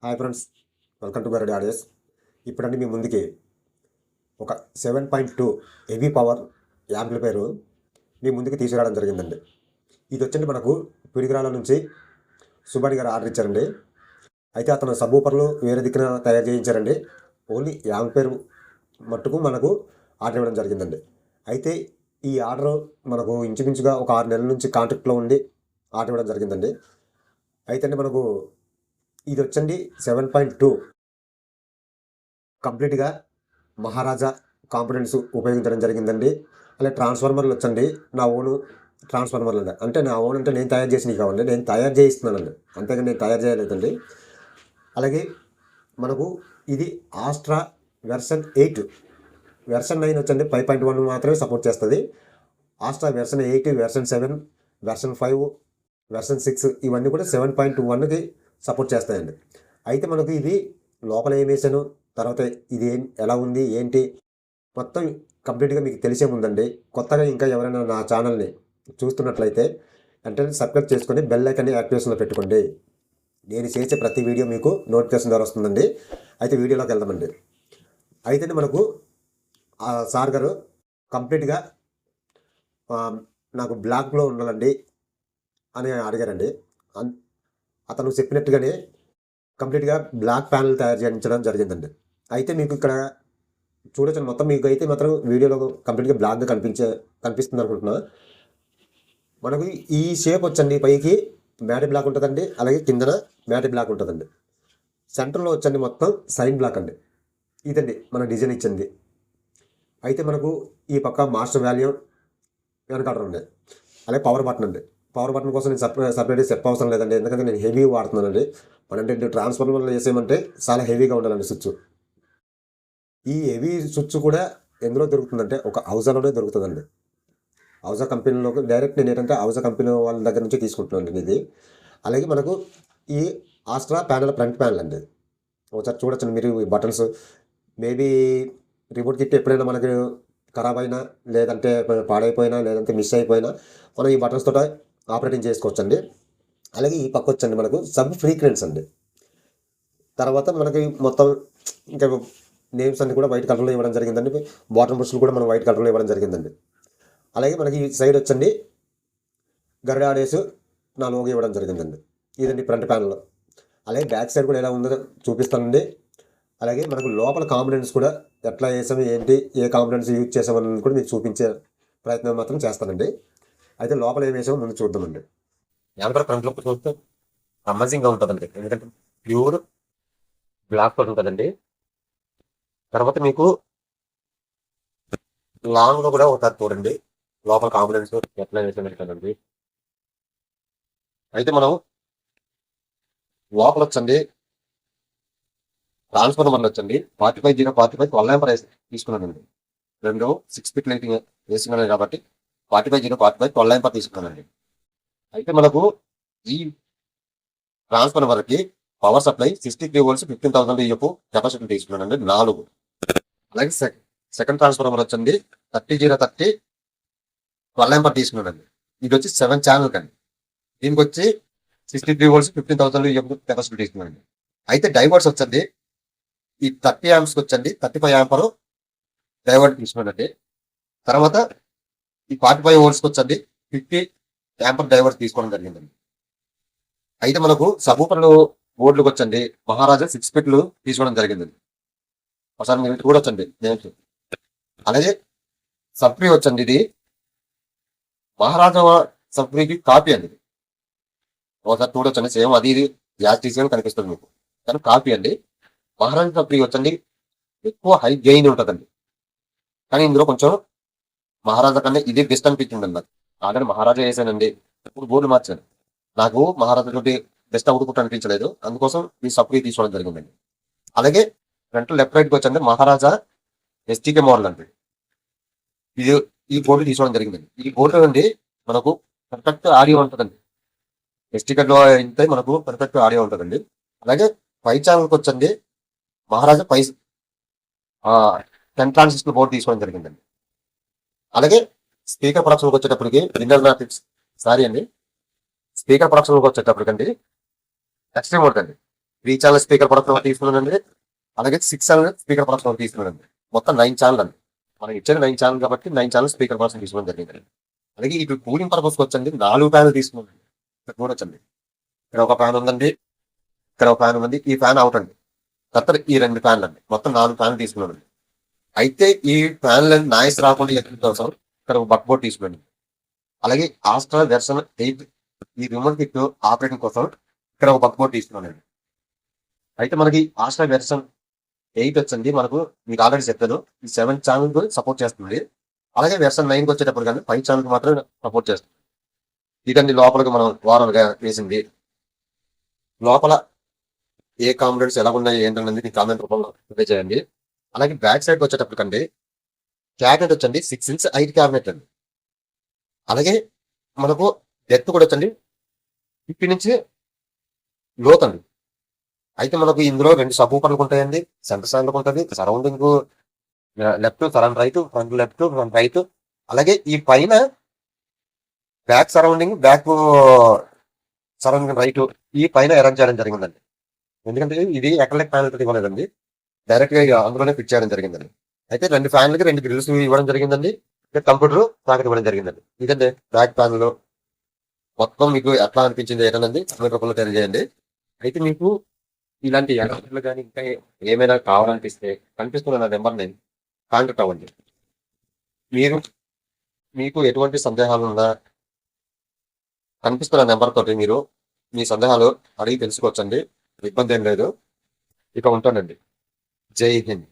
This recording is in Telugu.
Hi friends, welcome to Garudi audios. ఇప్పుడండి మీ ముందుకి ఒక 7.2 హెవీ పవర్ యాంప్లిఫైర్ మీ ముందుకి తీసుకురావడం జరిగిందండి. ఇది వచ్చండి మనకు పిడిగిరాల నుంచి సుబాని గారు ఆర్డర్ ఇచ్చారండి. అయితే అతను సబ్బూపర్లు వేరే దిక్కున తయారు చేయించారండి. ఓన్లీ యాంప్లిఫైర్ మట్టుకు మనకు ఆర్డర్ ఇవ్వడం జరిగిందండి. అయితే ఈ ఆర్డర్ మనకు ఇంచుమించుగా ఒక 6 నెలల నుంచి కాంట్రాక్ట్లో ఉండి ఆర్డర్ ఇవ్వడం జరిగిందండి. అయితే మనకు ఇది వచ్చండి 7.2 కంప్లీట్గా మహారాజా కాంపోనెంట్స్ ఉపయోగించడం జరిగిందండి. అలాగే ట్రాన్స్ఫార్మర్లు వచ్చండి నా ఓను ట్రాన్స్ఫార్మర్లు అండి. అంటే నా ఓన్ అంటే నేను తయారు చేసినవి కావండి, నేను తయారు చేయిస్తున్నానండి, అంతేగాని నేను తయారు చేయలేదండి. అలాగే మనకు ఇది ఆస్ట్రా వెర్షన్ 8, వెర్షన్ 9 వచ్చండి 5.1 మాత్రమే సపోర్ట్ చేస్తుంది. ఆస్ట్రా వెర్షన్ 8, వెర్షన్ 7, వెర్షన్ 5, వెర్షన్ 6 ఇవన్నీ కూడా 7.1కి సపోర్ట్ చేస్తాయండి. అయితే మనకు ఇది లోపల ఏం వేసాను, తర్వాత ఇది ఎలా ఉంది ఏంటి మొత్తం కంప్లీట్గా మీకు తెలిసే ముందండి. కొత్తగా ఇంకా ఎవరైనా నా ఛానల్ని చూస్తున్నట్లయితే వెంటనే సబ్స్క్రైబ్ చేసుకొని బెల్ ఐకాన్ని యాక్టివేషన్లో పెట్టుకోండి. నేను చేసే ప్రతి వీడియో మీకు నోటిఫికేషన్ ద్వారా వస్తుందండి. అయితే వీడియోలోకి వెళ్దామండి. అయితే మనకు సార్ గారు కంప్లీట్గా నాకు బ్లాక్లో ఉండాలండి అని అడిగారండి. అతను చెప్పినట్టుగానే కంప్లీట్గా బ్లాక్ ప్యానల్ తయారు చేయించడం జరిగిందండి. అయితే మీకు ఇక్కడ చూడొచ్చు మొత్తం, మీకు అయితే మాత్రం వీడియోలో కంప్లీట్గా బ్లాక్గా కనిపిస్తుంది అనుకుంటున్నా. మనకు ఈ షేప్ వచ్చండి, పైకి మ్యాటి బ్లాక్ ఉంటుందండి, అలాగే కిందన మ్యాటి బ్లాక్ ఉంటుందండి. సెంటర్లో వచ్చండి మొత్తం సైడ్ బ్లాక్ అండి. ఇదండి మన డిజైన్ ఇచ్చింది. అయితే మనకు ఈ పక్క మాస్టర్ వాల్యూమ్ వెనకాడ ఉంది, అలాగే పవర్ బటన్ అండి. పవర్ బటన్ కోసం నేను సపరేట్గా చెప్పవసరం లేదండి, ఎందుకంటే నేను హెవీ వాడుతున్నానండి. అంటే ట్రాన్స్ఫార్మర్లో వేసేయమంటే చాలా హెవీగా ఉండాలండి స్విచ్. ఈ హెవీ స్విచ్ కూడా ఎందులో దొరుకుతుందంటే ఒక హౌజాలోనే దొరుకుతుందండి. హౌజా కంపెనీలోకి డైరెక్ట్ నేను ఏంటంటే హౌజా కంపెనీ వాళ్ళ దగ్గర నుంచి తీసుకుంటున్నాను ఇది. అలాగే మనకు ఈ ఆస్ట్రా ప్యానల్ ఫ్రంట్ ప్యానల్ అండి. ఒకసారి చూడొచ్చండి మీరు. ఈ బటన్స్ మేబీ రిమోట్ కిట్ ఎప్పుడైనా మనకు ఖరాబ్ అయినా, లేదంటే పాడైపోయినా, లేదంటే మిస్ అయిపోయినా మనం ఈ బటన్స్ తోట ఆపరేటింగ్ చేసుకోవచ్చండి. అలాగే ఈ పక్క వచ్చండి మనకు సబ్ ఫ్రీక్వెన్స్ అండి. తర్వాత మనకి మొత్తం ఇంకా నేమ్స్ అన్ని కూడా వైట్ కలర్లో ఇవ్వడం జరిగిందండి. బాటమ్ బుష్లు కూడా మనం వైట్ కలర్లో ఇవ్వడం జరిగిందండి. అలాగే మనకి ఈ సైడ్ వచ్చండి గరుడ ఆడియోస్ నా లోగో ఇవ్వడం జరిగిందండి. ఇదండి ఫ్రంట్ ప్యానల్లో. అలాగే బ్యాక్ సైడ్ కూడా ఎలా ఉందో చూపిస్తానండి. అలాగే మనకు లోపల కాంపోనెంట్స్ కూడా ఎట్లా వేసాము, ఏంటి, ఏ కాంపోనెంట్స్ యూజ్ చేసామని కూడా మీకు చూపించే ప్రయత్నం మాత్రం చేస్తానండి. అయితే లోపల ఏం వేసామో ముందు చూద్దామండి. యాంపర్ ఫ్రంట్లో చూస్తే అమేజింగ్గా ఉంటుందండి, ఎందుకంటే ప్యూర్ బ్లాక్ తోటి ఉంటుందండి. తర్వాత మీకు లాంగ్లో కూడా ఒకసారి చూడండి లోపల కాంపోనెంట్స్ ఎట్లా వేసానండి. అయితే మనం లోపల వచ్చండి ట్రాన్స్ఫార్మర్లు వచ్చండి 45/45 12 ఆంపియర్ తీసుకున్నానండి. రెండు 6 ఫీట్ లైటింగ్ వేసుకున్నాను కాబట్టి 45/45 12 ఆంపియర్ తీసుకున్నానండి. అయితే మనకు ఈ ట్రాన్స్ఫార్మర్కి power supply 63 volts 15,000 EF capacity తీసుకున్నానండి 4. అలాగే సెకండ్ ట్రాన్స్ఫార్మర్ వచ్చండి 30/30 12 ఆంపియర్ తీసుకున్నానండి. ఇది వచ్చి 7 ఛానల్ కండి. దీనికి వచ్చి 63 volts 15,000 EF కెపాసిటీ తీసుకున్నానండి. అయితే డైవర్స్ వచ్చండి ఈ 30 amps వచ్చండి 35 ఆంపర్ డైవర్ట్ తీసుకున్నానండి. తర్వాత ఈ 45 volts వచ్చండి 50 ఆంపర్ డైవర్ట్ తీసుకోవడం జరిగిందండి. అయితే మనకు సబూపర్లు బోర్డులకు వచ్చండి మహారాజా 6 ఫీట్లు తీసుకోవడం జరిగిందండి. ఒకసారి మీరు కూడా వచ్చండి నేమ్స్. అలాగే సబ్ఫ్రీ వచ్చండి, ఇది మహారాజా సబ్ఫ్రీకి కాపీ అండి. ఒకసారి చూడొచ్చండి, సేమ్ అది ఇది గ్యాస్ తీసుకొని కనిపిస్తుంది మీకు, కానీ కాపీ అండి. మహారాజా సబ్ఫ్రీ వచ్చండి ఎక్కువ హై గెయిన్ ఉంటుందండి, కానీ ఇందులో కొంచెం మహారాజా కన్నా ఇది బెస్ట్ అనిపించింది నాకు. ఆల్రెడీ మహారాజా వేసానండి, ఇప్పుడు బోర్డు మార్చాను. నాకు మహారాజా తోటి బెస్ట్ అవుట్పుట్ అనిపించలేదు, అందుకోసం ఈ సబ్ఫ్రీ తీసుకోవడం జరిగిందండి. అలాగే ఫ్రంట్ లెఫ్ట్ రైట్కి వచ్చండి మహారాజా ఎస్టీకే మోడల్ అండి. ఇది ఈ బోర్డు తీసుకోవడం జరిగిందండి. ఈ బోర్డు నుండి మనకు పర్ఫెక్ట్ ఆడియో ఉంటుందండి. ఎస్టీకేలో అయితే మనకు పర్ఫెక్ట్ ఆడియో ఉంటుందండి. అలాగే 5 ఛానల్కి వచ్చండి మహారాజా 10 ట్రాన్సిస్టర్ బోర్డు తీసుకోవడం జరిగిందండి. అలాగే స్పీకర్ ప్రొడక్షన్కి వచ్చేటప్పటికి విన్నర్ సారీ అండి, స్పీకర్ ప్రొడక్షన్కి వచ్చేటప్పటికండి ఎక్స్ట్రీమ్ ఉంటుందండి. 3 ఛానల్ స్పీకర్ ప్రొడక్షన్ ఒకటి తీసుకున్నానండి. అలాగే 6 ఛానల్ స్పీకర్ ప్రొడక్షన్ ఒకటి తీసుకున్నానండి. మొత్తం 9 ఛానల్ అండి. మనం ఇచ్చేది 9 ఛానల్ కాబట్టి 9 ఛానల్ స్పీకర్ ప్రొడక్షన్ తీసుకోవడం జరిగింది. అలాగే ఇటు కూలింగ్ పర్పస్కి వచ్చండి 4 ఫ్యాన్లు తీసుకున్నానండి. ఇక్కడ చూడొచ్చండి. ఇక్కడ ఒక ఫ్యాన్ ఉందండి, ఇక్కడ ఒక ఫ్యాన్ ఉంది. ఈ ఫ్యాన్ అవుట్ అండి. తర్వాత ఈ 2 ఫ్యాన్లు అండి. మొత్తం 4 ఫ్యాన్లు తీసుకున్నానండి. అయితే ఈ ఫ్యాన్లు నాయిస్ రాకుండా ఎక్కడ కోసం ఇక్కడ ఒక బక్ బోర్డ్ తీసుకున్నాను. అలాగే ఆస్ట్రా వెర్షన్ 8 ఈ రిమోట్ కిట్ ఆపరేటింగ్ కోసం ఇక్కడ ఒక బక్ బోర్డ్ తీసుకున్నానండి. అయితే మనకి ఆస్ట్రా వెర్షన్ 8 వచ్చండి మనకు మీకు ఆల్రెడీ చెప్పాను. ఈ 7 ఛానల్ సపోర్ట్ చేస్తుంది. అలాగే వెర్షన్ 9 వచ్చేటప్పుడు కానీ 5 ఛానల్ మాత్రం సపోర్ట్ చేస్తుంది. ఇదండి లోపలికి మనం వారల్గా వేసింది. లోపల ఏ కాంపోనెంట్స్ ఎలా ఉన్నాయి ఏంటనేది మీ కామెంట్ రూపంలో చేయండి. అలాగే బ్యాక్ సైడ్ వచ్చేటప్పటికండి క్యాబినెట్ వచ్చండి 6 ఇంచ్ హైట్ క్యాబినెట్ అండి. అలాగే మనకు డెప్త్ కూడా వచ్చండి 50 నుంచి లోత్ అండి. అయితే మనకు ఇందులో 2 సబ్ ఊపర్లు ఉంటాయండి, సెంటర్ స్టాండ్ ఉంటుంది, surrounding left surround right, front left front right. అలాగే ఈ పైన బ్యాక్ సరౌండింగ్ రైట్ ఈ పైన అరేంజ్ చేయడం జరిగిందండి. ఎందుకంటే ఇది ఎకలెక్ ప్యానల్ తోటి ఇవ్వలేదండి, డైరెక్ట్ గా అందులోనే ఫిట్ చేయడం జరిగిందండి. అయితే 2 ఫ్యాన్లకి 2 గ్రిల్స్ ఇవ్వడం జరిగిందండి. కంప్యూటర్ సాకెట్ ఇవ్వడం జరిగిందండి. ఇదండి బ్యాక్ ప్యానల్. మొత్తం మీకు ఎట్లా అనిపించింది ఏంటండి కామెంట్ రూపంలో తెలియజేయండి. అయితే మీకు ఇలాంటి ఎలక్ట్రికల్ కానీ ఇంకా ఏమైనా కావాలనిపిస్తే కనిపిస్తున్న నా నెంబర్ని కాంటాక్ట్ అవ్వండి. మీకు ఎటువంటి సందేహాలు ఉన్నా కనిపిస్తున్న నెంబర్ తోటి మీరు మీ సందేహాలు అడిగి తెలుసుకోవచ్చండి. ఇబ్బంది ఏం లేదు. ఇక ఉంటానండి. జై హింద్.